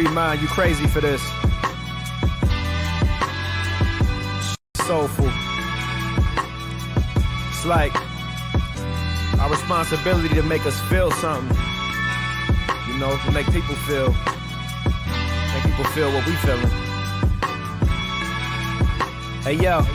free mind. You crazy for this. Soulful. It's like our responsibility to make us feel something. You know, to make people feel what we feeling. Hey, yo.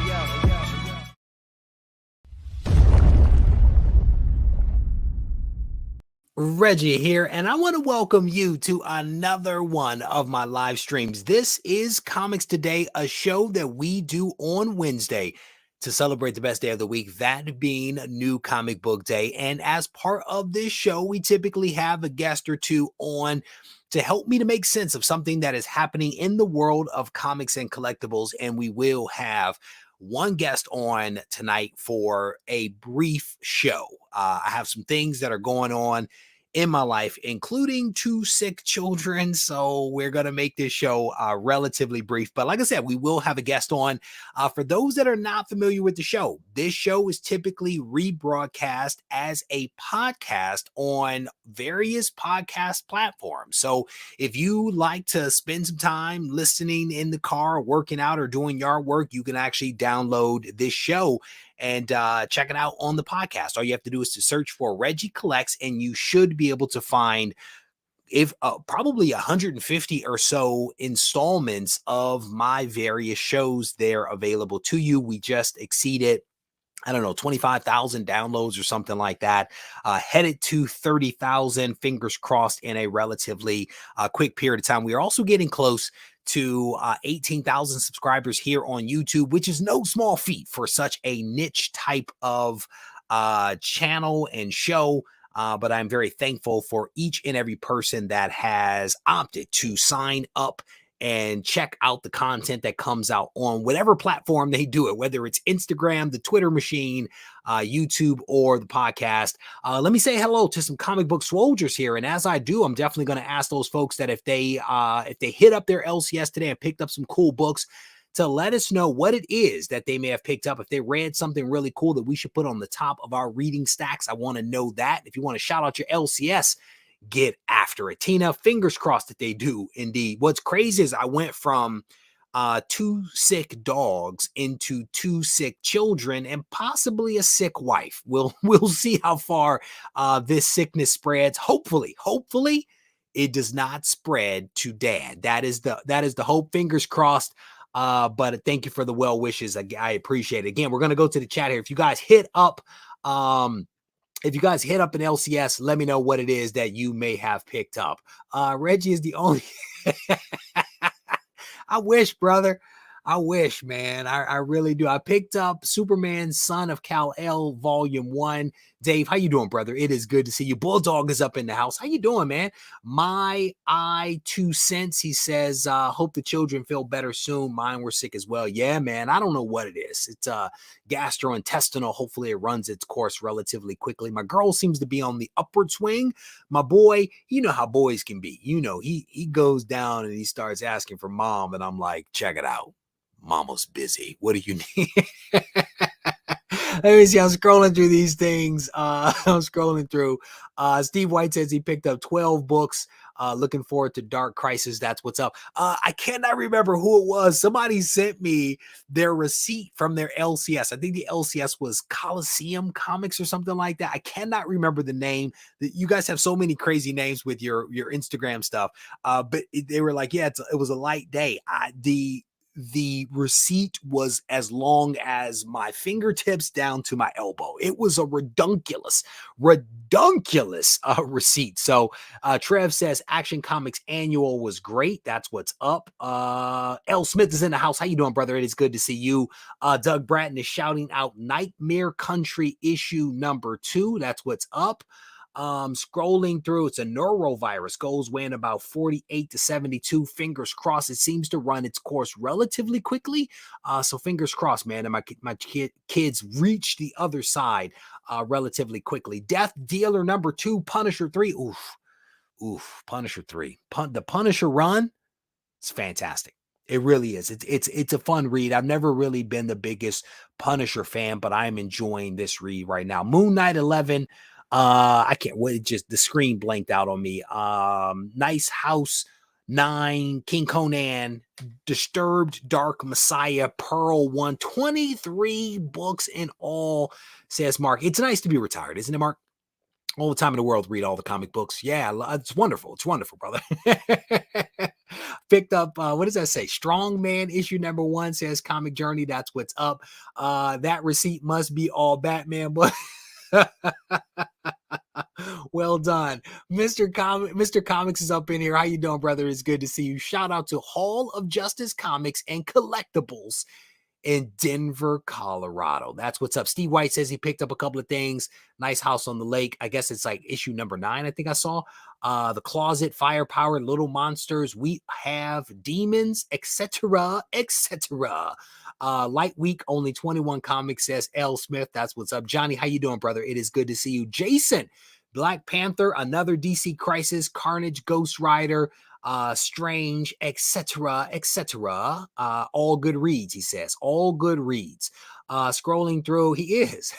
Reggie here, and I want to welcome you to another one of my live streams. This is Comics Today, a show that we do on Wednesday to celebrate the best day of the week, that being New Comic Book Day. And as part of this show, we typically have a guest or two on to help me to make sense of something that is happening in the world of comics and collectibles. And we will have one guest on tonight for a brief show. I have some things that are going on in my life, including 2 sick children. So we're going to make this show relatively brief. But like I said, we will have a guest on. For those that are not familiar with the show, this show is typically rebroadcast as a podcast on various podcast platforms. So if you like to spend some time listening in the car, working out, or doing yard work, you can actually download this show and check it out on the podcast. All you have to do is to search for Regie Collects, and you should be able to find probably 150 or so installments of my various shows there available to you. We just exceeded, I don't know, 25,000 downloads or something like that. Headed to 30,000, fingers crossed, in a relatively quick period of time. We are also getting close to 18,000 subscribers here on YouTube, which is no small feat for such a niche type of channel and show. But I'm very thankful for each and every person that has opted to sign up and check out the content that comes out on whatever platform they do it, whether it's Instagram, the Twitter machine, YouTube, or the podcast. Let me say hello to some comic book soldiers here. And as I do, I'm definitely going to ask those folks that if they hit up their LCS today and picked up some cool books, to let us know what it is that they may have picked up. If they read something really cool that we should put on the top of our reading stacks, I want to know that. If you want to shout out your LCS, get after it. Tina, fingers crossed that they do indeed. What's crazy is I went from 2 sick dogs into 2 sick children and possibly a sick wife. We'll see how far this sickness spreads. Hopefully it does not spread to dad. That is the hope. Fingers crossed. But thank you for the well wishes. I appreciate it. Again, we're going to go to the chat here. If you guys hit up an LCS, let me know what it is that you may have picked up. Reggie is the only. I wish, brother. I wish, man. I really do. I picked up Superman, Son of Kal-El, Volume 1. Dave, how you doing, brother? It is good to see you. Bulldog is up in the house. How you doing, man? My 2 cents, he says, hope the children feel better soon. Mine were sick as well. Yeah, man. I don't know what it is. It's gastrointestinal. Hopefully it runs its course relatively quickly. My girl seems to be on the upward swing. My boy, you know how boys can be. You know, he goes down and he starts asking for mom, and I'm like, check it out. Mama's busy. What do you need? Let me see. I'm scrolling through these things. I'm scrolling through. Steve White says he picked up 12 books. Looking forward to Dark Crisis. That's what's up. I cannot remember who it was. Somebody sent me their receipt from their LCS. I think the LCS was Coliseum Comics or something like that. I cannot remember the name. You guys have so many crazy names with your Instagram stuff. But they were like, yeah, it was a light day. The receipt was as long as my fingertips down to my elbow. It was a redunculous receipt. So Trev says Action Comics Annual was great. That's what's up. L. Smith is in the house. How you doing, brother? It is good to see you. Doug Bratton is shouting out Nightmare Country issue number 2. That's what's up. Scrolling through, it's a norovirus, goes weighing about 48 to 72. Fingers crossed. It seems to run its course relatively quickly. So fingers crossed, man. And my kids reach the other side relatively quickly. Death Dealer number 2, Punisher 3. Oof. Punisher 3. The Punisher run, it's fantastic. It really is. It's a fun read. I've never really been the biggest Punisher fan, but I'm enjoying this read right now. Moon Knight 11. I can't wait. Just the screen blanked out on me. Nice House 9, King Conan, Disturbed Dark Messiah, Pearl 1, 23 books in all, says Mark. It's nice to be retired, isn't it, Mark? All the time in the world, read all the comic books. Yeah, it's wonderful. It's wonderful, brother. Picked up, what does that say? Strong Man issue number 1, says Comic Journey. That's what's up. That receipt must be all Batman, but well done. Mr. Comics is up in here. How you doing, brother? It's good to see you. Shout out to Hall of Justice Comics and Collectibles in Denver, Colorado. That's what's up. Steve White says he picked up a couple of things. Nice House on the Lake. I guess it's like issue number 9, I think I saw. The Closet, Firepower, Little Monsters, We Have Demons, etc., etc. Light Week, only 21 comics, says L. Smith. That's what's up. Johnny, how you doing, brother? It is good to see you. Jason, Black Panther, another DC Crisis, Carnage, Ghost Rider, Strange, etc., etc. All good reads, he says. All good reads. Scrolling through, he is.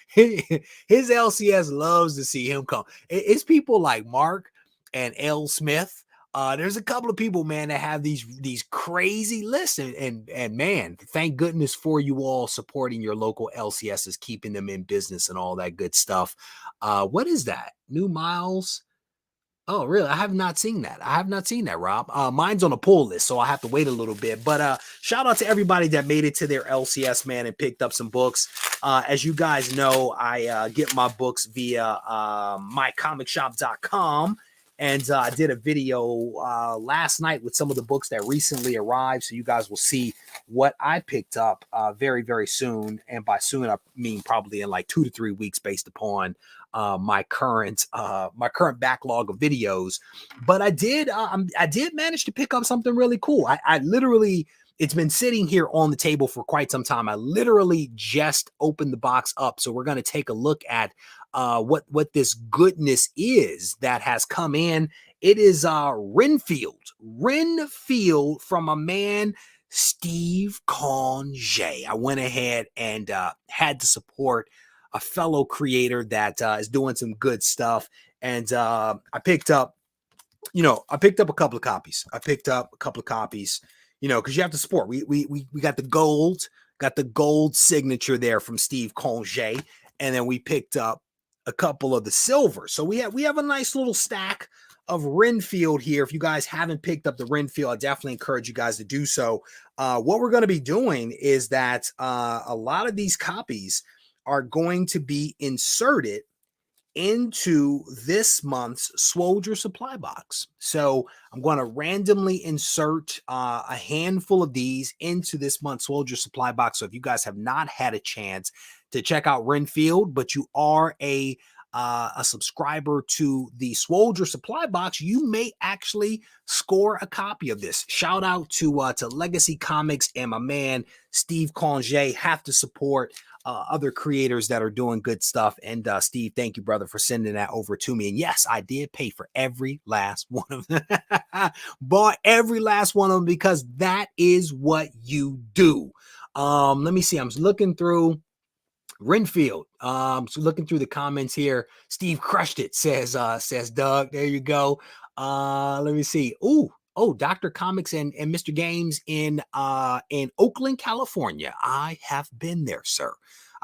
His LCS loves to see him come. It's people like Mark and L. Smith. There's a couple of people, man, that have these crazy lists, and man, thank goodness for you all supporting your local LCSs, keeping them in business and all that good stuff. What is that? New Miles? Oh, really? I have not seen that. I have not seen that, Rob. Mine's on a pull list, so I have to wait a little bit. But shout out to everybody that made it to their LCS, man, and picked up some books. As you guys know, I get my books via mycomicshop.com. And I did a video last night with some of the books that recently arrived. So you guys will see what I picked up very, very soon. And by soon, I mean probably in like 2 to 3 weeks based upon my current backlog of videos. But I did manage to pick up something really cool. I literally, it's been sitting here on the table for quite some time. I literally just opened the box up. So we're going to take a look at what this goodness is that has come in. It is Renfield from a man, Steve Conge. I went ahead and had to support a fellow creator that is doing some good stuff. And I picked up a couple of copies. Because you have to support. We got the gold signature there from Steve Conge, and then we picked up a couple of the silver. So we have a nice little stack of Renfield here. If you guys haven't picked up the Renfield, I definitely encourage you guys to do so. What we're going to be doing is that a lot of these copies are going to be inserted into this month's Swoldier supply box. So I'm going to randomly insert a handful of these into this month's Swoldier supply box. So if you guys have not had a chance to check out Renfield, but you are a subscriber to the Swoldier supply box, you may actually score a copy of this. Shout out to Legacy Comics and my man Steve Conge. Have to support other creators that are doing good stuff. And Steve, thank you, brother, for sending that over to me. And yes, I did pay for every last one of them. Bought every last one of them because that is what you do. Let me see. I'm looking through Renfield. So looking through the comments here. Steve crushed it, says Doug. There you go. Let me see. Oh, Dr. Comics and Mr. Games in Oakland, California. I have been there, sir.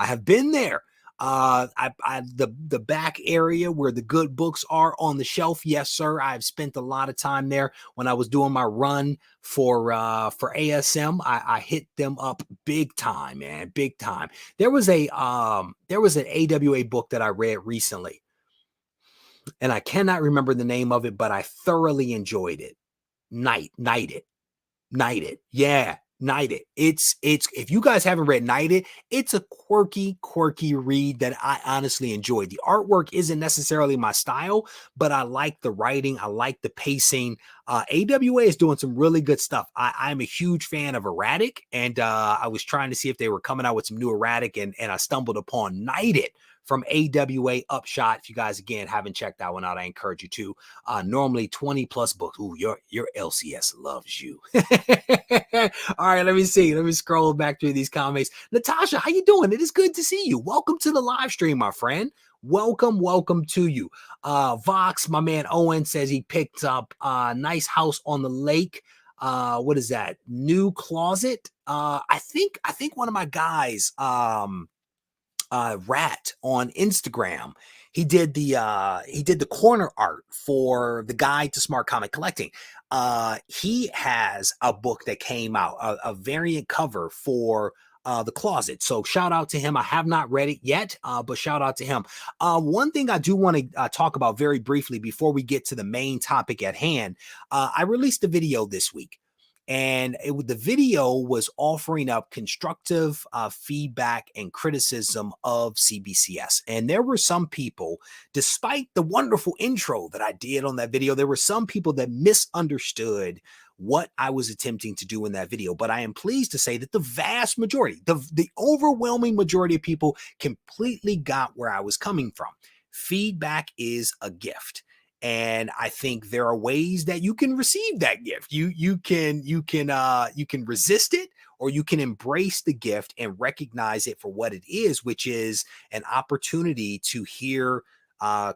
I have been there. The back area where the good books are on the shelf. Yes, sir. I've spent a lot of time there when I was doing my run for ASM. I hit them up big time, man. Big time. There was an AWA book that I read recently, and I cannot remember the name of it, but I thoroughly enjoyed it. Night It. Yeah, Night It. It's if you guys haven't read Night It, it's a quirky read that I honestly enjoyed. The artwork isn't necessarily my style, but I like the writing. I like the pacing. AWA is doing some really good stuff. I'm a huge fan of Erratic, and I was trying to see if they were coming out with some new Erratic, and I stumbled upon Night It from AWA Upshot. If you guys, again, haven't checked that one out, I encourage you to. Normally 20 plus books. Ooh, your LCS loves you. All right, let me see. Let me scroll back through these comments. Natasha, how you doing? It is good to see you. Welcome to the live stream, my friend. welcome to you. Vox, my man Owen says he picked up a nice house on the lake. What is that? New closet. I think one of my guys, Rat on Instagram, he did the corner art for the Guide to Smart Comic Collecting. He has a book that came out, a variant cover for the closet. So shout out to him. I have not read it yet, but shout out to him. One thing I do want to talk about very briefly before we get to the main topic at hand. I released a video this week. And the video was offering up constructive feedback and criticism of CBCS. And there were some people, despite the wonderful intro that I did on that video, there were some people that misunderstood what I was attempting to do in that video. But I am pleased to say that the vast majority, the overwhelming majority of people completely got where I was coming from. Feedback is a gift. And I think there are ways that you can receive that gift. You can resist it, or you can embrace the gift and recognize it for what it is, which is an opportunity to hear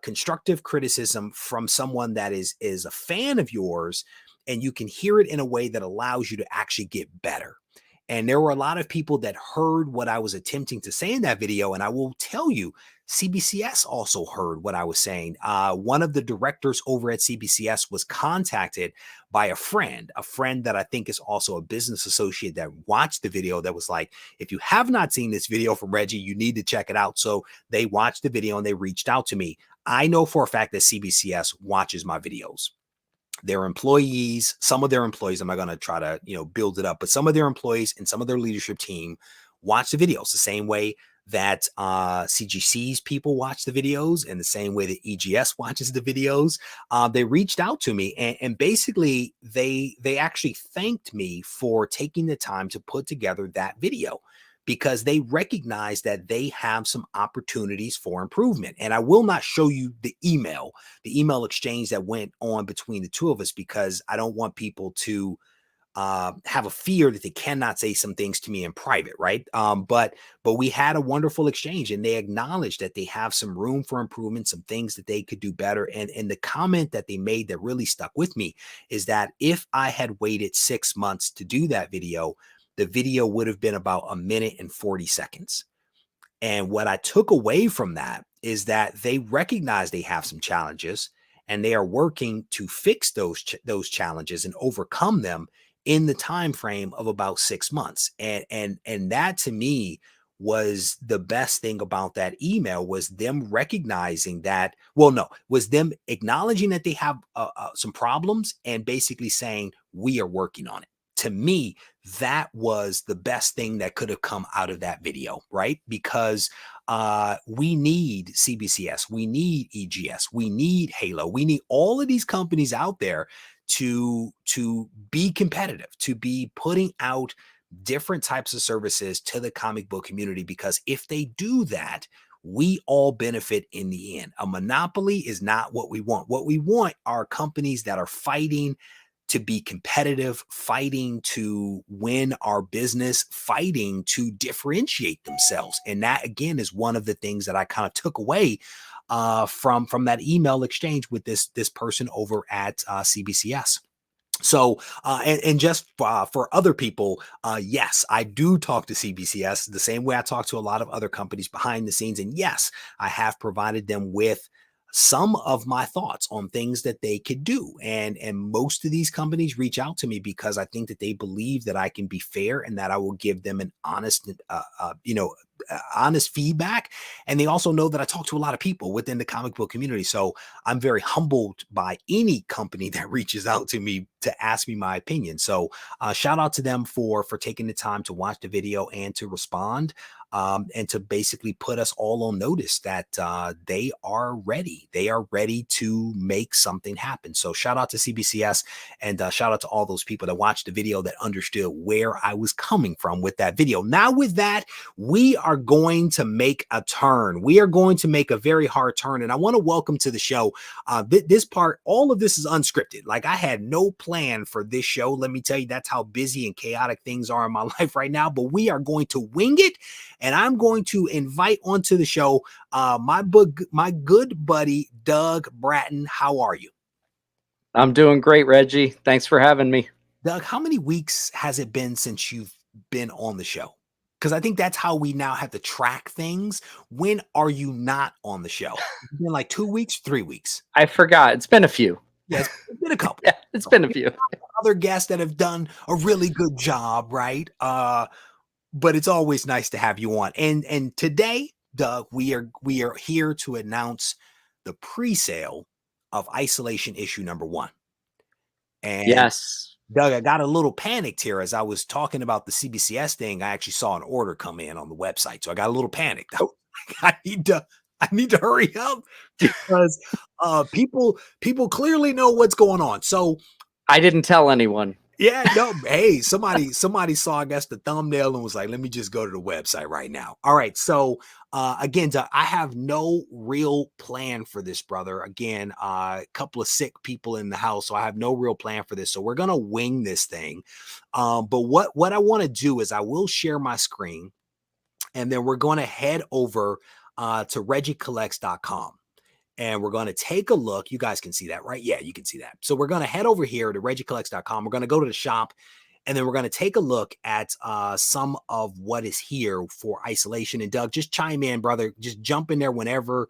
constructive criticism from someone that is a fan of yours, and you can hear it in a way that allows you to actually get better. And there were a lot of people that heard what I was attempting to say in that video. And I will tell you, CBCS also heard what I was saying. One of the directors over at CBCS was contacted by a friend that I think is also a business associate that watched the video, that was like, if you have not seen this video from Regie, you need to check it out. So they watched the video and they reached out to me. I know for a fact that CBCS watches my videos. Their employees, some of their employees, I'm not going to try to, build it up, but some of their employees and some of their leadership team watch the videos the same way that CGC's people watch the videos, and the same way that EGS watches the videos. They reached out to me, and basically they actually thanked me for taking the time to put together that video, because they recognize that they have some opportunities for improvement. And I will not show you the email exchange that went on between the two of us, because I don't want people to have a fear that they cannot say some things to me in private, right? But we had a wonderful exchange, and they acknowledged that they have some room for improvement, some things that they could do better. And the comment that they made that really stuck with me is that if I had waited 6 months to do that video, the video would have been about 1 minute and 40 seconds. And what I took away from that is that they recognize they have some challenges, and they are working to fix those challenges and overcome them in the time frame of about 6 months. And that, to me, was the best thing about that email, was them recognizing that, was them acknowledging that they have some problems, and basically saying, we are working on it. To me, that was the best thing that could have come out of that video, right? Because we need CBCS, we need EGS, we need Halo, we need all of these companies out there to be competitive, to be putting out different types of services to the comic book community, because if they do that, we all benefit in the end. A monopoly is not what we want. What we want are companies that are fighting to be competitive, fighting to win our business, fighting to differentiate themselves. And that, again, is one of the things that I kind of took away from that email exchange with this person over at CBCS. So, and just for other people, yes, I do talk to CBCS the same way I talk to a lot of other companies behind the scenes. And yes, I have provided them with some of my thoughts on things that they could do. And most of these companies reach out to me because I think that they believe that I can be fair, and that I will give them an honest, honest feedback. And they also know that I talk to a lot of people within the comic book community. So I'm very humbled by any company that reaches out to me to ask me my opinion. So shout out to them for taking the time to watch the video and to respond. And to basically put us all on notice that they are ready. They are ready to make something happen. So shout out to CBCS, and shout out to all those people that watched the video that understood where I was coming from with that video. Now, with that, we are going to make a turn. We are going to make a very hard turn. And I want to welcome to the show this part. All of this is unscripted. Like, I had no plan plan for this show. Let me tell you, that's how busy and chaotic things are in my life right now. But we are going to wing it, and I'm going to invite onto the show my good buddy Doug Bratton. How are you? I'm doing great, Reggie. Thanks for having me. Doug, how many weeks has it been since you've been on the show? Because I think that's how we now have to track things. When are you not on the show? It's been like 2 weeks, 3 weeks. I forgot. It's been a few. Yeah, it's been a couple. Yeah, it's been a few. Other guests that have done a really good job, right? But it's always nice to have you on. And today, Doug, we are here to announce the pre-sale of Isolation issue #1. And yes. Doug, I got a little panicked here as I was talking about the CBCS thing. I actually saw an order come in on the website, so I got a little panicked. I need to hurry up because people clearly know what's going on. So I didn't tell anyone. Yeah, no, hey, somebody saw, I guess, the thumbnail and was like, let me just go to the website right now. All right. So again, Doug, I have no real plan for this, brother. Again, a couple of sick people in the house, so I have no real plan for this. So we're gonna wing this thing. But what I want to do is I will share my screen, and then we're going to head over to regiecollects.com. And we're going to take a look. You guys can see that, right? Yeah, you can see that. So we're going to head over here to regiecollects.com. We're going to go to the shop, and then we're going to take a look at some of what is here for Isolation. And Doug, just chime in, brother. Just jump in there whenever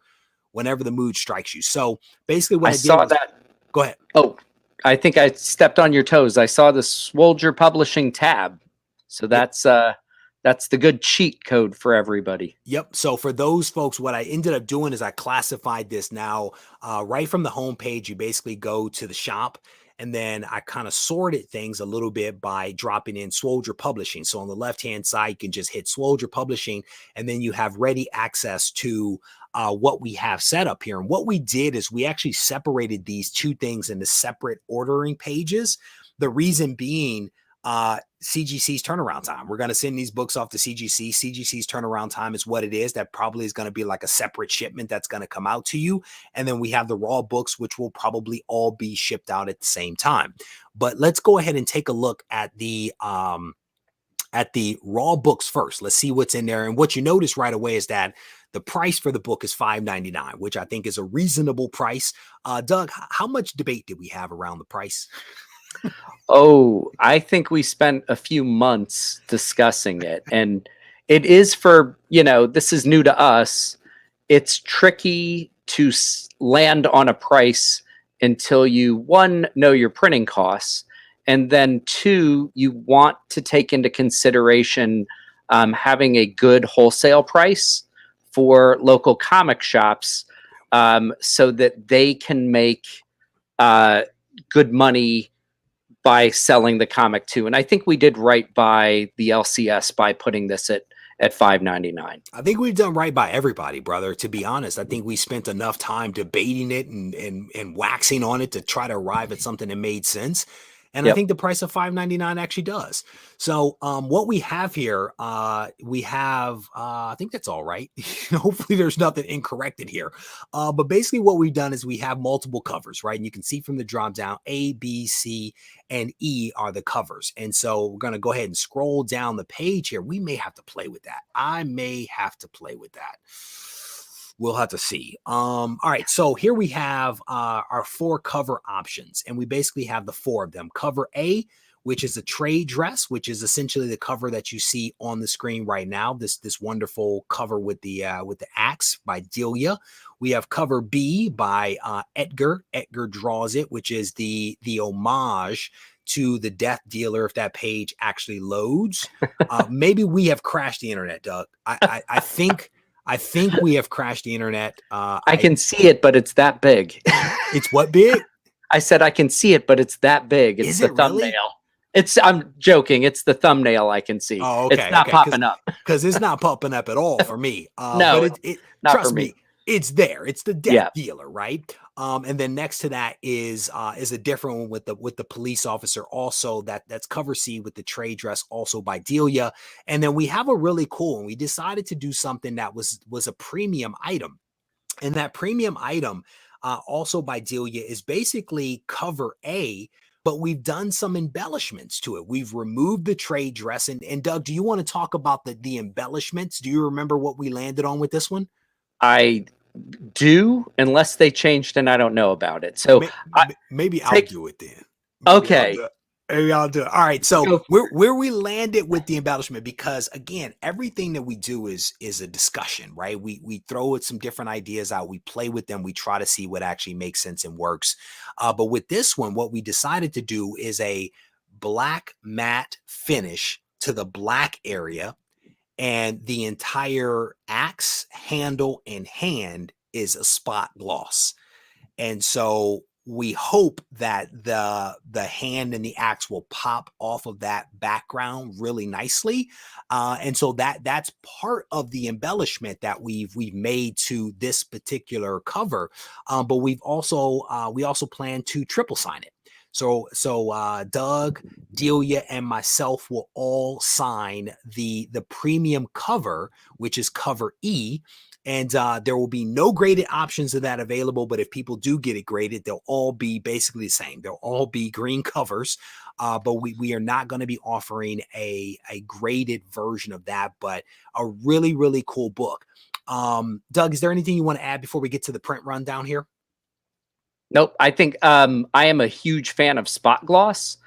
the mood strikes you. So basically what I saw that. Go ahead. Oh, I think I stepped on your toes. I saw the Swoldier Publishing tab. So that's the good cheat code for everybody. Yep. So for those folks, what I ended up doing is I classified this now right from the homepage. You basically go to the shop, and then I kind of sorted things a little bit by dropping in Swoldier Publishing. So on the left-hand side, you can just hit Swoldier Publishing, and then you have ready access to what we have set up here. And what we did is we actually separated these two things into separate ordering pages. The reason being, CGC's turnaround time. We're going to send these books off to CGC. CGC's turnaround time is what it is. That probably is going to be like a separate shipment that's going to come out to you. And then we have the raw books, which will probably all be shipped out at the same time. But let's go ahead and take a look at the raw books first. Let's see what's in there. And what you notice right away is that the price for the book is $5.99, which I think is a reasonable price. Doug, how much debate did we have around the price? Oh, I think we spent a few months discussing it, and it is for, this is new to us. It's tricky to land on a price until you, one, know your printing costs, and then two, you want to take into consideration having a good wholesale price for local comic shops so that they can make good money by selling the comic too. And I think we did right by the LCS by putting this at $5.99. I think we've done right by everybody, brother. To be honest, I think we spent enough time debating it and waxing on it to try to arrive at something that made sense. And I think the price of $5.99 actually does. So what we have here, we have, I think that's all right. Hopefully there's nothing incorrect in here. But basically what we've done is we have multiple covers, right? And you can see from the drop down, A, B, C, and E are the covers. And so we're going to go ahead and scroll down the page here. We may have to play with that. I may have to play with that. We'll have to see. All right. So here we have our 4 cover options, and we basically have the 4 of them. Cover A, which is a trade dress, which is essentially the cover that you see on the screen right now. This wonderful cover with the axe by Delia. We have cover B by Edgar. Edgar draws it, which is the homage to the Death Dealer, if that page actually loads. Maybe we have crashed the internet, Doug. I think we have crashed the internet. I can see it, but it's that big. It's what big? I said I can see it, but it's that big. It's the thumbnail. Really? I'm joking. It's the thumbnail I can see. Oh, okay. It's not popping up. Because it's not popping up at all for me. No, but not trust for me. It's there. It's the Death Dealer, right? And then next to that is a different one with the police officer. Also, that's cover C with the trade dress, also by Delia. And then we have a really cool one. We decided to do something that was a premium item, and that premium item, also by Delia, is basically cover A but we've done some embellishments to it. We've removed the trade dress. And Doug, do you want to talk about the embellishments? Do you remember what we landed on with this one? I do, unless they changed and I don't know about it. So Maybe I'll do it then. Okay. Maybe I'll do it. All right. So Go where we landed with the embellishment, because again, everything that we do is a discussion, right? We throw some different ideas out, we play with them, we try to see what actually makes sense and works. But with this one, what we decided to do is a black matte finish to the black area, and the entire axe handle and hand is a spot gloss. And so we hope that the hand and the axe will pop off of that background really nicely. And so that's part of the embellishment that we've made to this particular cover. But we also plan to triple sign it. So Doug, Delia, and myself will all sign the premium cover, which is cover E. And there will be no graded options of that available. But if people do get it graded, they'll all be basically the same. They'll all be green covers. But we are not going to be offering a graded version of that, but a really, really cool book. Doug, is there anything you want to add before we get to the print run down here? Nope. I think I am a huge fan of spot gloss.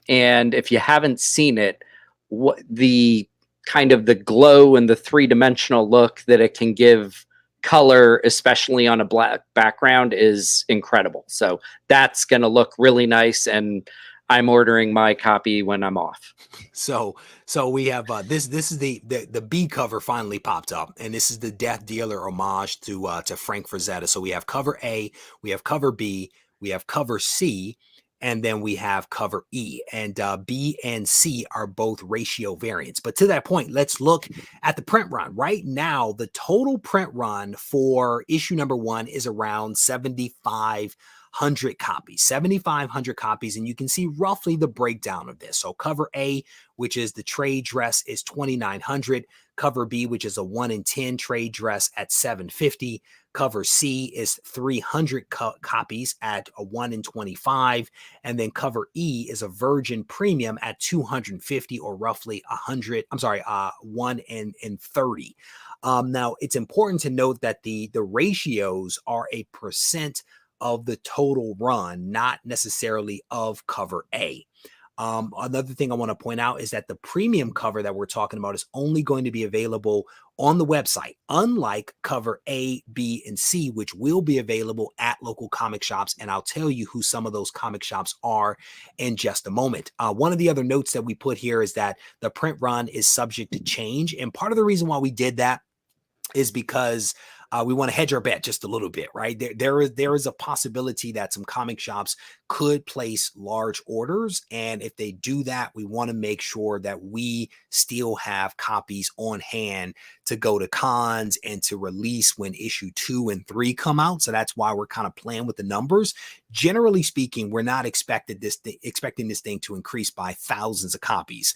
And if you haven't seen it, what the kind of the glow and the three-dimensional look that it can give color, especially on a black background, is incredible. So that's going to look really nice, and I'm ordering my copy when I'm off. So we have this is the B cover finally popped up, and this is the Death Dealer homage to Frank Frazetta. So we have cover A, we have cover B, we have cover C, and then we have cover E, and B and C are both ratio variants. But to that point, let's look at the print run. Right now, the total print run for issue number 1 is around 7,500 copies, 7,500 copies. And you can see roughly the breakdown of this. So cover A, which is the trade dress, is 2,900. Cover B, which is a 1 in 10 trade dress, at 750. Cover C is 300 copies at a 1 in 25. And then cover E is a virgin premium at 250, or roughly 1 in 30. Now, it's important to note that the ratios are a percent of the total run, not necessarily of cover A. Another thing I want to point out is that the premium cover that we're talking about is only going to be available on the website, unlike cover A, B, and C, which will be available at local comic shops. And I'll tell you who some of those comic shops are in just a moment. One of the other notes that we put here is that the print run is subject to change. And part of the reason why we did that is because we want to hedge our bet just a little bit, right? There is a possibility that some comic shops could place large orders. And if they do that, we want to make sure that we still have copies on hand to go to cons and to release when issue 2 and 3 come out. So that's why we're kind of playing with the numbers. Generally speaking, we're not expecting this thing to increase by thousands of copies.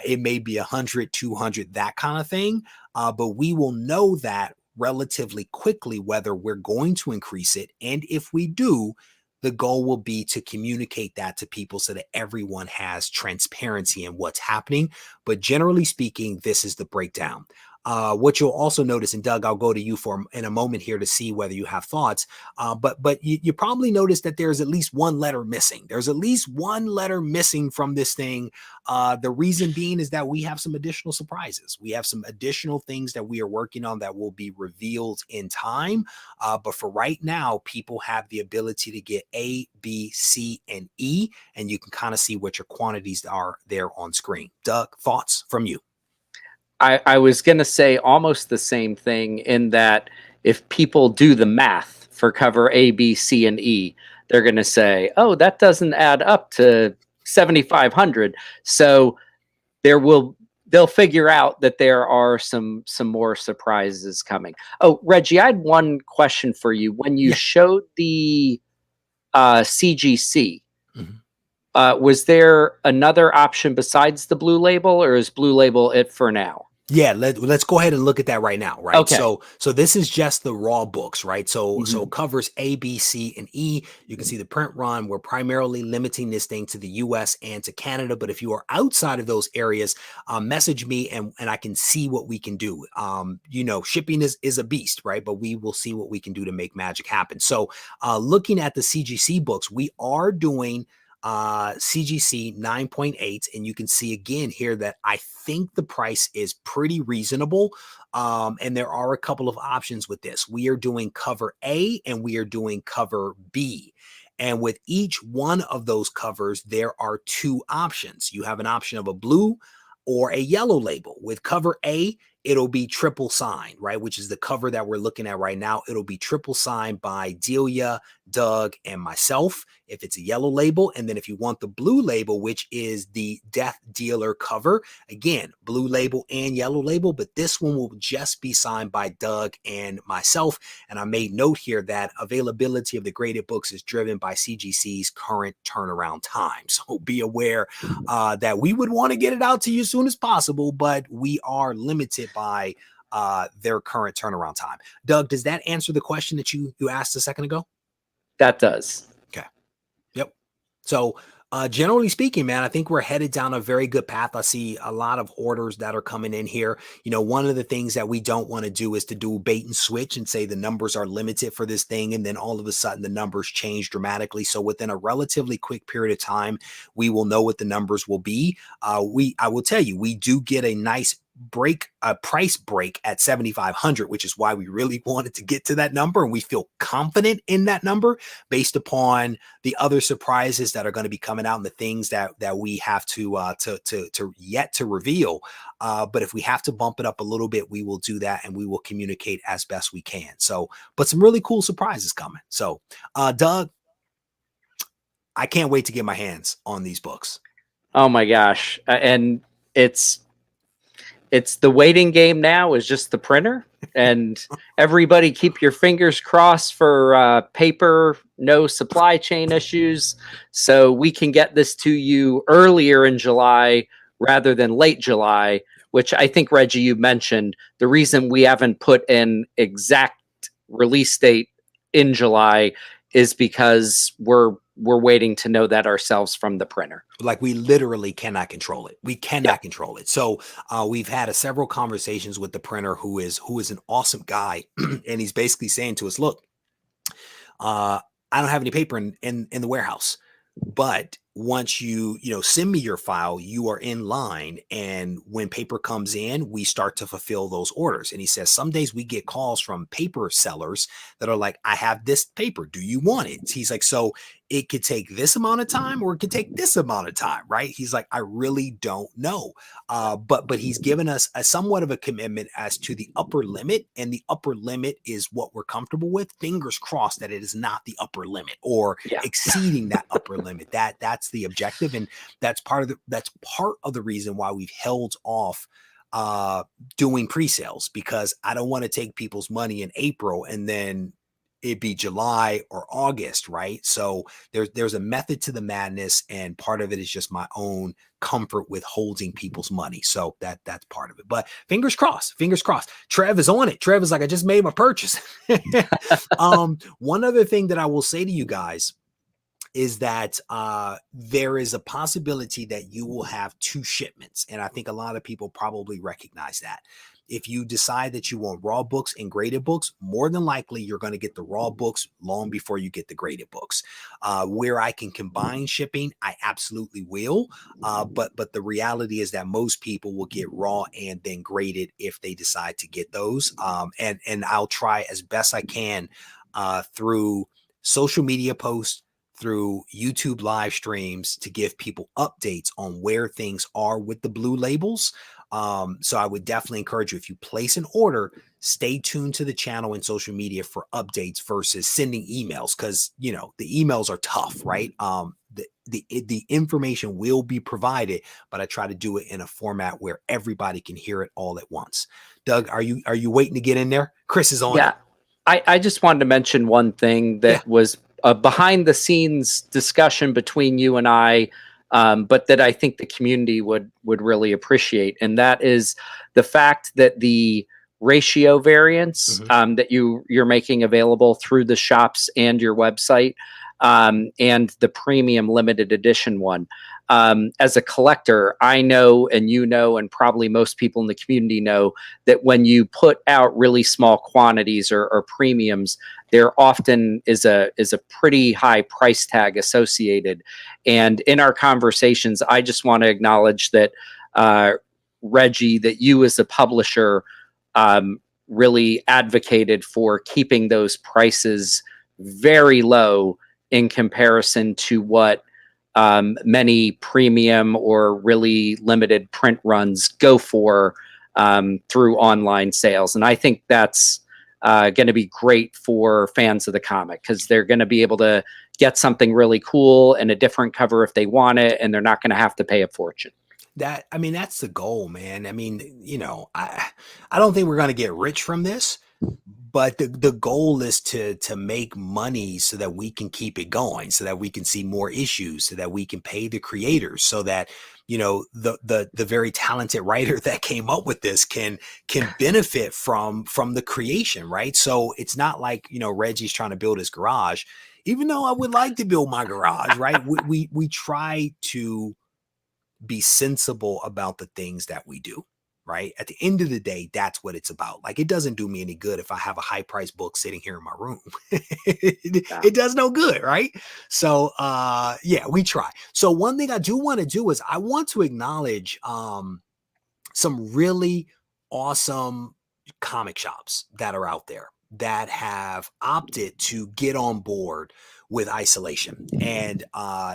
It may be 100, 200, that kind of thing. But we will know that relatively quickly whether we're going to increase it. And if we do, the goal will be to communicate that to people so that everyone has transparency in what's happening. But generally speaking, this is the breakdown. What you'll also notice, and Doug, I'll go to you in a moment here to see whether you have thoughts, but you probably noticed that there's at least one letter missing. There's at least one letter missing from this thing. The reason being is that we have some additional surprises. We have some additional things that we are working on that will be revealed in time. But for right now, people have the ability to get A, B, C, and E, and you can kind of see what your quantities are there on screen. Doug, thoughts from you? I was going to say almost the same thing, in that if people do the math for cover A, B, C, and E, they're going to say, oh, that doesn't add up to 7,500. So they'll figure out that there are some more surprises coming. Oh, Reggie, I had one question for you. When you showed the CGC, was there another option besides the blue label, or is blue label it for now? Yeah, let's go ahead and look at that right now, right? Okay. So this is just the raw books, right? So covers A, B, C, and E. You can see the print run. We're primarily limiting this thing to the US and to Canada, but if you are outside of those areas, message me and I can see what we can do. You know, shipping is a beast, right? But we will see what we can do to make magic happen. So looking at the CGC books, we are doing CGC 9.8, and you can see again here that I think the price is pretty reasonable. And there are a couple of options with this. We are doing cover A and we are doing cover B. And with each one of those covers, there are two options. You have an option of a blue or a yellow label. With cover A, it'll be triple signed, right? Which is the cover that we're looking at right now. It'll be triple signed by Delia, Doug, and myself if it's a yellow label. And then if you want the blue label, which is the Death Dealer cover, again, blue label and yellow label, but this one will just be signed by Doug and myself. And I made note here that availability of the graded books is driven by CGC's current turnaround time. So be aware that we would want to get it out to you as soon as possible, but we are limited by their current turnaround time. Doug, does that answer the question that you asked a second ago? That does. Okay. Yep. So generally speaking, man, I think we're headed down a very good path. I see a lot of orders that are coming in here. You know, one of the things that we don't want to do is to do bait and switch and say the numbers are limited for this thing, and then all of a sudden the numbers change dramatically. So within a relatively quick period of time, we will know what the numbers will be. I will tell you, we do get a nice price break at 7,500, which is why we really wanted to get to that number, and we feel confident in that number based upon the other surprises that are going to be coming out and the things that we have to yet to reveal. But if we have to bump it up a little bit, we will do that, and we will communicate as best we can. So, but some really cool surprises coming. So, Doug, I can't wait to get my hands on these books. Oh my gosh. And it's the waiting game now is just the printer, and everybody keep your fingers crossed for paper, no supply chain issues, so we can get this to you earlier in July rather than late July, which I think, Reggie, you mentioned the reason we haven't put an exact release date in July is because we're waiting to know that ourselves from the printer. Like, we literally cannot control it. We cannot control it. So we've had several conversations with the printer, who is an awesome guy. And he's basically saying to us, look, I don't have any paper in the warehouse, but once you send me your file, you are in line. And when paper comes in, we start to fulfill those orders. And he says, some days we get calls from paper sellers that are like, I have this paper. Do you want it? He's like, so it could take this amount of time or it could take this amount of time, right? He's like, I really don't know. But he's given us a somewhat of a commitment as to the upper limit, and the upper limit is what we're comfortable with. Fingers crossed that it is not the upper limit or exceeding that upper limit. That's the objective, and that's part of the reason why we've held off doing pre-sales, because I don't want to take people's money in April and then it'd be July or August, right? So there's a method to the madness, and part of it is just my own comfort with holding people's money. So that's part of it. But fingers crossed. Trev is on it. Trev is like, I just made my purchase. One other thing that I will say to you guys is that there is a possibility that you will have two shipments. And I think a lot of people probably recognize that. If you decide that you want raw books and graded books, more than likely you're going to get the raw books long before you get the graded books. Where I can combine shipping, I absolutely will. But the reality is that most people will get raw and then graded if they decide to get those. And I'll try as best I can through social media posts, through YouTube live streams, to give people updates on where things are with the blue labels. So I would definitely encourage you, if you place an order, stay tuned to the channel and social media for updates versus sending emails, because the emails are tough, right? The information will be provided, but I try to do it in a format where everybody can hear it all at once. Doug, are you waiting to get in there? Chris is on. Yeah, I just wanted to mention one thing that was a behind the scenes discussion between you and I, but that I think the community would really appreciate. And that is the fact that the ratio variants that you're making available through the shops and your website, and the premium limited edition one. As a collector, I know, and you know, and probably most people in the community know, that when you put out really small quantities or premiums, there often is a pretty high price tag associated. And in our conversations, I just want to acknowledge that, Regie, that you as a publisher really advocated for keeping those prices very low in comparison to what many premium or really limited print runs go for through online sales. And I think that's going to be great for fans of the comic, because they're going to be able to get something really cool and a different cover if they want it, and they're not going to have to pay a fortune. I mean, that's the goal, man. I mean, you know, I don't think we're going to get rich from this, but the goal is to make money so that we can keep it going, so that we can see more issues, so that we can pay the creators, so that, you know, the very talented writer that came up with this can benefit from the creation, right? So it's not like, you know, Reggie's trying to build his garage, even though I would like to build my garage, right? We try to be sensible about the things that we do, right? At the end of the day, that's what it's about. Like, it doesn't do me any good if I have a high priced book sitting here in my room. It does no good, right? So yeah, we try. So one thing I do want to do is I want to acknowledge some really awesome comic shops that are out there that have opted to get on board with isolation. And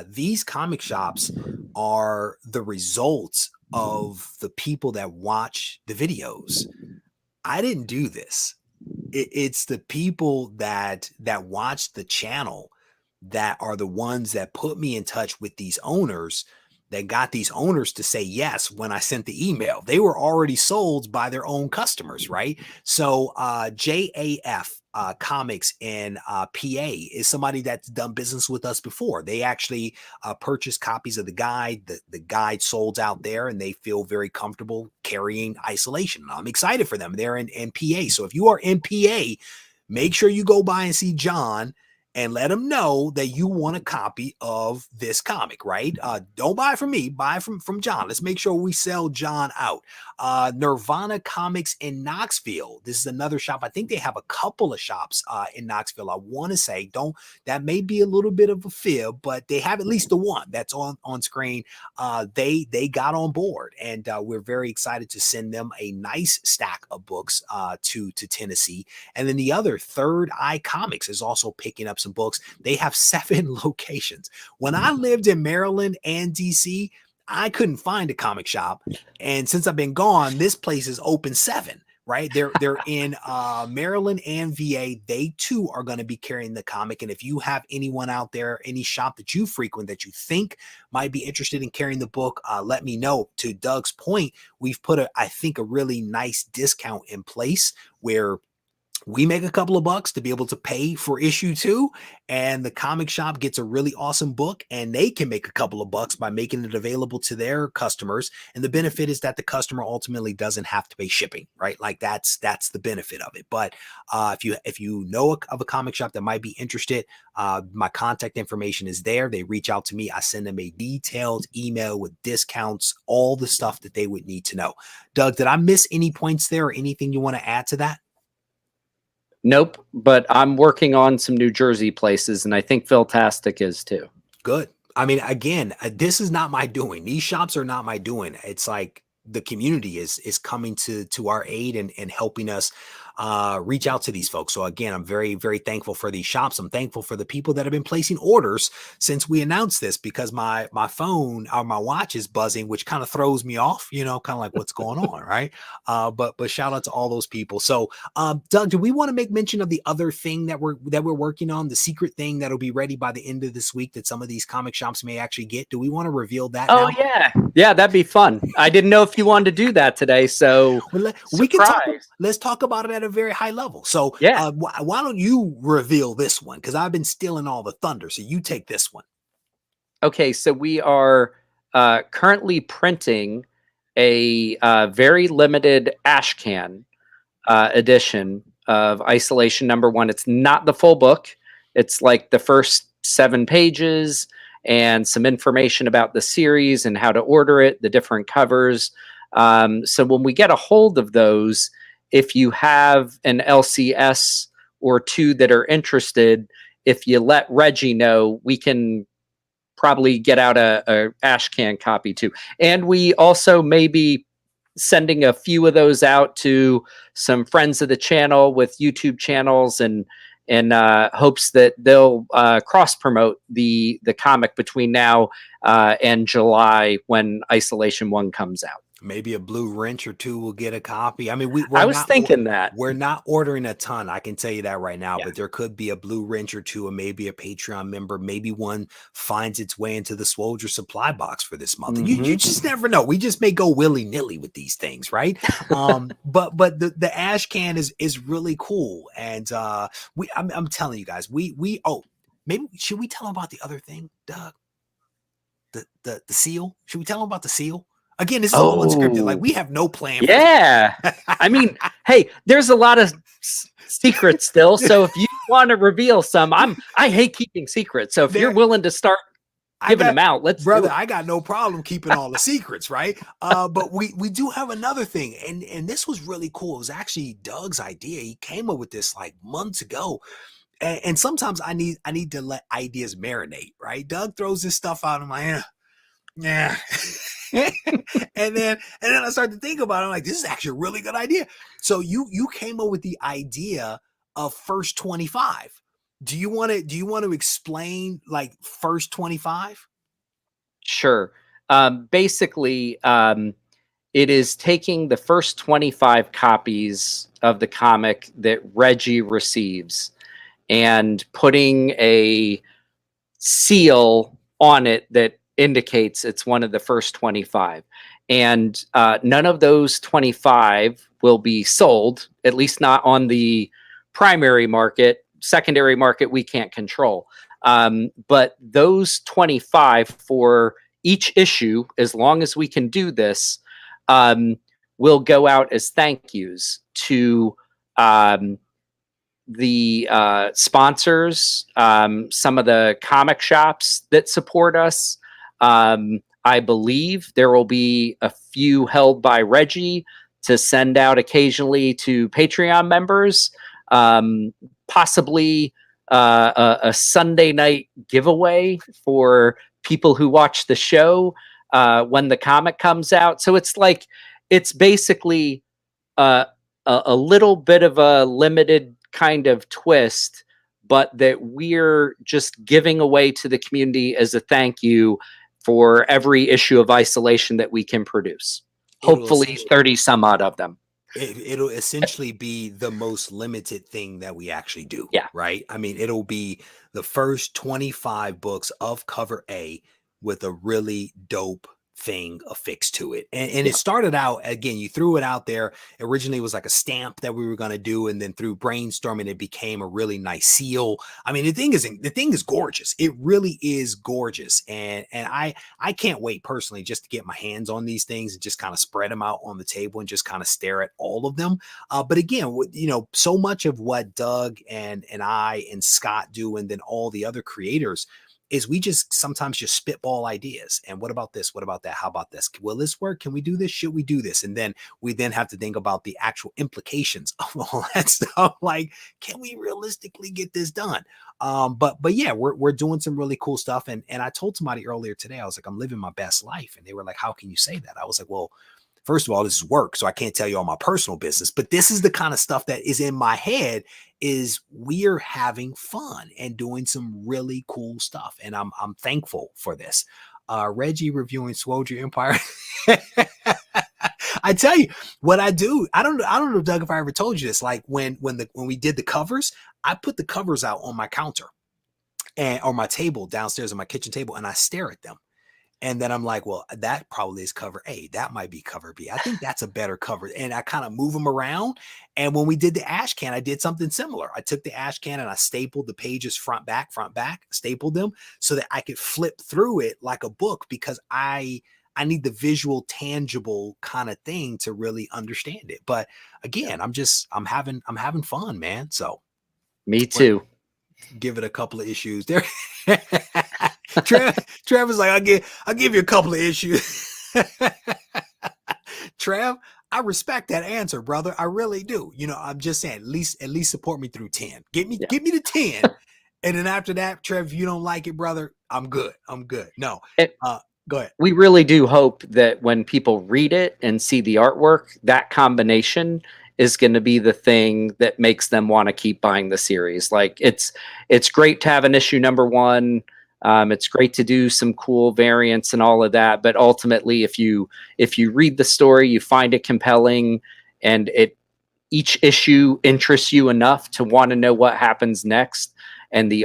these comic shops are the results of the people that watch the videos. I didn't do this. It's the people that watch the channel that are the ones that put me in touch with these owners, that got these owners to say yes when I sent the email. They were already sold by their own customers, right? So JAF Comics in PA is somebody that's done business with us before. They actually purchased copies of the guide. The guide sold out there, and they feel very comfortable carrying isolation. I'm excited for them. They're in PA. So if you are in PA, make sure you go by and see John and let him know that you want a copy of this comic, right? Don't buy it from me, buy it from John. Let's make sure we sell John out. Nirvana Comics in Knoxville. This is another shop. I think they have a couple of shops in Knoxville. I want to say, that may be a little bit of a fib, but they have at least the one that's on screen. They got on board, and we're very excited to send them a nice stack of books to Tennessee. And then the other, Third Eye Comics, is also picking up some books. They have 7 locations. When I lived in Maryland and DC, I couldn't find a comic shop, and since I've been gone, this place is open 7. Right? They're in Maryland and VA. They too are going to be carrying the comic. And if you have anyone out there, any shop that you frequent that you think might be interested in carrying the book, let me know. To Doug's point, we've put I think a really nice discount in place where we make a couple of bucks to be able to pay for issue 2, and the comic shop gets a really awesome book, and they can make a couple of bucks by making it available to their customers. And the benefit is that the customer ultimately doesn't have to pay shipping, right? Like that's the benefit of it. But if you know of a comic shop that might be interested, my contact information is there. They reach out to me. I send them a detailed email with discounts, all the stuff that they would need to know. Doug, did I miss any points there or anything you want to add to that? Nope, but I'm working on some New Jersey places, and I think Philtastic is too. Good. I mean, again, this is not my doing. These shops are not my doing. It's like the community is coming to our aid and helping us reach out to these folks. So again, I'm very, very thankful for these shops. I'm thankful for the people that have been placing orders since we announced this, because my phone or my watch is buzzing, which kind of throws me off, you know, kind of like what's going on, right? But shout out to all those people. So Doug, do we want to make mention of the other thing that we're working on, the secret thing that'll be ready by the end of this week that some of these comic shops may actually get? Do we want to reveal that? Oh now? Yeah, that'd be fun. I didn't know if you wanted to do that today, so we can talk. Let's talk about it at a very high level. So yeah, why don't you reveal this one? Because I've been stealing all the thunder. So you take this one. Okay, so we are currently printing a very limited ash can edition of Isolation #1. It's not the full book. It's like the first 7 pages and some information about the series and how to order it, the different covers. So when we get a hold of those, if you have an LCS or 2 that are interested, if you let Regie know, we can probably get out a ash can copy too. And we also may be sending a few of those out to some friends of the channel with YouTube channels, and hopes that they'll cross promote the comic between now and July when Isolation 1 comes out. Maybe a blue wrench or 2 will get a copy. I mean, I was thinking that we're not ordering a ton. I can tell you that right now, Yeah. but there could be a blue wrench or 2, or maybe a Patreon member. Maybe one finds its way into the Swoldier supply box for this month. You just never know. We just may go willy nilly with these things, right? But the ash can is really cool, and I'm telling you guys, maybe should we tell them about the other thing, Doug? The seal? Should we tell them about the seal? Again, this is all unscripted. Like, we have no plan. Yeah. I mean, hey, there's a lot of secrets still. So if you want to reveal some, I hate keeping secrets. So if you're willing to start giving them out, let's brother, I got no problem keeping all the secrets, right? But we do have another thing, and this was really cool. It was actually Doug's idea. He came up with this like months ago. And sometimes I need to let ideas marinate, right? Doug throws this stuff out. I'm like, yeah. and then I started to think about it. I'm like, this is actually a really good idea. So you came up with the idea of first 25. Do you want to explain like first 25? Sure. Basically, it is taking the first 25 copies of the comic that Regie receives and putting a seal on it that indicates it's one of the first 25. And none of those 25 will be sold, at least not on the primary market. Secondary market, we can't control. But those 25 for each issue, as long as we can do this, will go out as thank yous to the sponsors, some of the comic shops that support us. I believe there will be a few held by Regie to send out occasionally to Patreon members, possibly a Sunday night giveaway for people who watch the show when the comic comes out. So it's basically a little bit of a limited kind of twist, but that we're just giving away to the community as a thank you for every issue of Isolation that we can produce. Hopefully 30 some odd of them. It'll essentially be the most limited thing that we actually do. Yeah. Right. I mean, it'll be the first 25 books of cover A with a really dope thing affixed to it. And it started out, again, you threw it out there. Originally it was like a stamp that we were going to do, and then through brainstorming it became a really nice seal. I mean, the thing is gorgeous. It really is gorgeous. And I can't wait personally just to get my hands on these things and just kind of spread them out on the table and just kind of stare at all of them. But again, so much of what Doug and I and Scott do, and then all the other creators, is we just sometimes just spitball ideas. And what about this? What about that? How about this? Will this work? Can we do this? Should we do this? And then we have to think about the actual implications of all that stuff. Like, can we realistically get this done? But yeah, we're doing some really cool stuff. And I told somebody earlier today, I was like, I'm living my best life. And they were like, how can you say that? I was like, well, first of all, this is work, so I can't tell you all my personal business, but this is the kind of stuff that is in my head. Is we're having fun and doing some really cool stuff, and I'm thankful for this. Regie reviewing Swoldier Empire. I tell you what I do. I don't know, Doug, if I ever told you this. Like when we did the covers, I put the covers out on my counter or my table downstairs on my kitchen table, and I stare at them. And then I'm like, well, that probably is cover A. That might be cover B. I think that's a better cover. And I kind of move them around. And when we did the ash can, I did something similar. I took the ash can and I stapled the pages front, back, stapled them so that I could flip through it like a book, because I I need the visual, tangible kind of thing to really understand it. But again, I'm having fun, man. So Me too. give it a couple of issues there. Trevor's like, I'll give you a couple of issues. Trev, I respect that answer, brother. I really do. You know, I'm just saying, at least support me through 10. Get me to 10. And then after that, Trev, if you don't like it, brother, I'm good. No. Go ahead. We really do hope that when people read it and see the artwork, that combination is going to be the thing that makes them want to keep buying the series. Like it's great to have an issue number 1. It's great to do some cool variants and all of that. But ultimately, if you read the story, you find it compelling, and each issue interests you enough to want to know what happens next. And the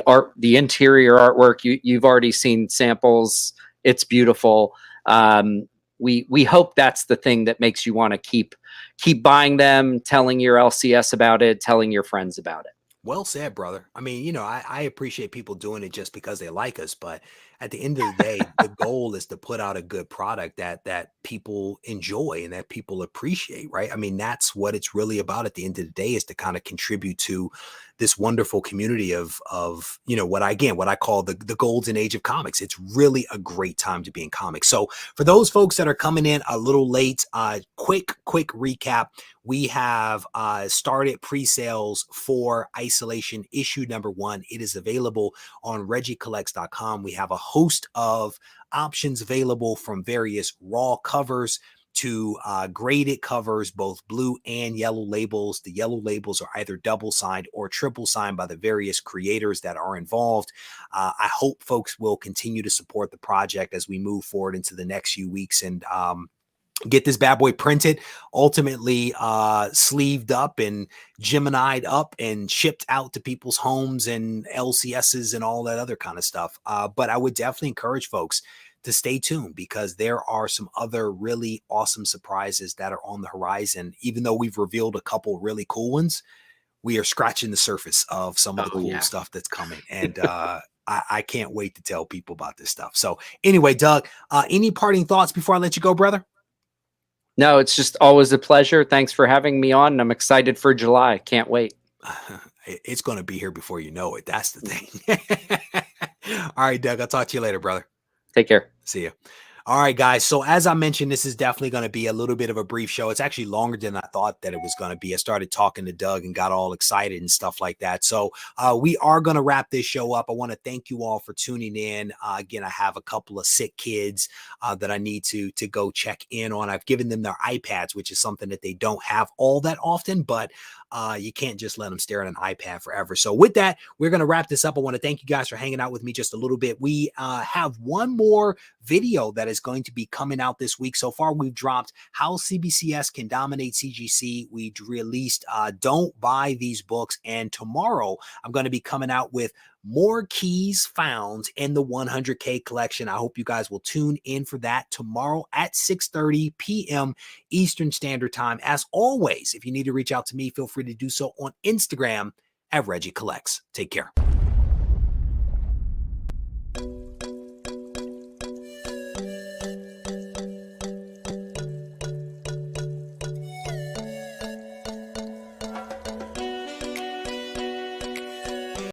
interior artwork, you've already seen samples. It's beautiful. We hope that's the thing that makes you want to keep buying them, telling your LCS about it, telling your friends about it. Well said, brother. I mean, you know, I appreciate people doing it just because they like us, but at the end of the day, the goal is to put out a good product that people enjoy and that people appreciate, right? I mean, that's what it's really about at the end of the day, is to kind of contribute to this wonderful community of you know, what I call the golden age of comics. It's really a great time to be in comics. So for those folks that are coming in a little late, quick recap. We have started pre-sales for Isolation issue number 1. It is available on regiecollects.com. We have a host of options available, from various raw covers to graded covers, both blue and yellow labels. The yellow labels are either double signed or triple signed by the various creators that are involved. I hope folks will continue to support the project as we move forward into the next few weeks and get this bad boy printed, ultimately sleeved up and Gemini'd up and shipped out to people's homes and LCSs and all that other kind of stuff. But I would definitely encourage folks to stay tuned, because there are some other really awesome surprises that are on the horizon. Even though we've revealed a couple really cool ones, we are scratching the surface of some of the cool stuff that's coming. And I can't wait to tell people about this stuff. So anyway, Doug, any parting thoughts before I let you go, brother? No, it's just always a pleasure. Thanks for having me on. And I'm excited for July. Can't wait. It's going to be here before you know it. That's the thing. All right, Doug, I'll talk to you later, brother. Take care. See you. All right, guys. So as I mentioned, this is definitely going to be a little bit of a brief show. It's actually longer than I thought that it was going to be. I started talking to Doug and got all excited and stuff like that. So we are going to wrap this show up. I want to thank you all for tuning in. Again, I have a couple of sick kids that I need to go check in on. I've given them their iPads, which is something that they don't have all that often, but you can't just let them stare at an iPad forever. So with that, we're going to wrap this up. I want to thank you guys for hanging out with me just a little bit. We have one more video that is going to be coming out this week. So far, we've dropped How CBCS Can Dominate CGC. We released Don't Buy These Books. And tomorrow, I'm going to be coming out with more keys found in the 100K collection. I hope you guys will tune in for that tomorrow at 6:30 p.m. Eastern Standard Time. As always, if you need to reach out to me, feel free to do so on Instagram at Regie Collects. Take care.